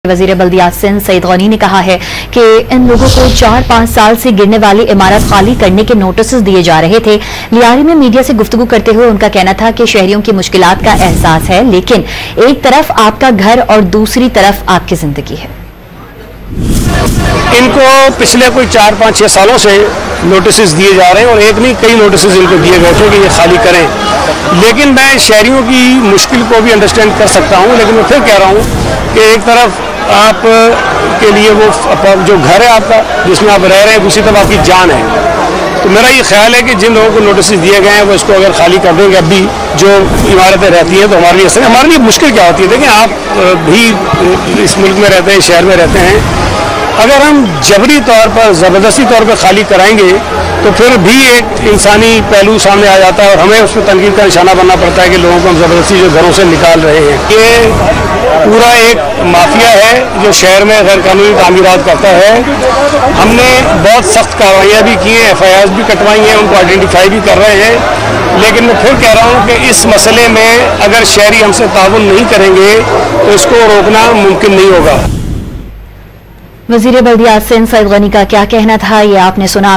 वजीर बल्दियात सिंध सईद गनी ने कहा है कि इन लोगों को 4-5 साल से गिरने वाली इमारत खाली करने के नोटिस दिए जा रहे थे। लियारी में मीडिया से गुफ्तगू करते हुए उनका कहना था कि शहरियों की मुश्किलात का एहसास है, लेकिन एक तरफ आपका घर और दूसरी तरफ आपकी जिंदगी है। इनको पिछले कोई 4-5-6 सालों से नोटिस दिए जा रहे हैं और एक नहीं कई नोटिस इनको दिए गए थे कि ये खाली करें। लेकिन मैं शहरियों की मुश्किल को भी अंडरस्टैंड कर सकता हूँ, लेकिन मैं फिर कह रहा हूँ कि एक तरफ आप के लिए वो जो घर है आपका जिसमें आप रह रहे हैं, दूसरी तरफ आपकी जान है। तो मेरा ये ख्याल है कि जिन लोगों को नोटिस दिए गए हैं वो इसको अगर खाली कर देंगे, अभी जो इमारतें रहती हैं तो हमारे लिए असर, हमारे लिए मुश्किल क्या होती है। देखिए, आप भी इस मुल्क में रहते हैं, शहर में रहते हैं, अगर हम जबरी तौर पर ज़बरदस्ती तौर पर खाली कराएंगे तो फिर भी एक इंसानी पहलू सामने आ जाता है और हमें उस पर तनकीद का निशाना बनना पड़ता है कि लोगों को हम ज़बरदस्ती जो घरों से निकाल रहे हैं। ये पूरा एक माफिया है जो शहर में गैर कानूनी तामीरात करता है। हमने बहुत सख्त कार्रवाइयाँ भी की हैं, FIRs भी कटवाई हैं, उनको आइडेंटिफाई भी कर रहे हैं। लेकिन मैं फिर कह रहा हूँ कि इस मसले में अगर शहरी हमसे ताउन नहीं करेंगे तो इसको रोकना मुमकिन नहीं होगा। वजीर बल्दियात सिंध सईद गनी का क्या कहना था, ये आपने सुना।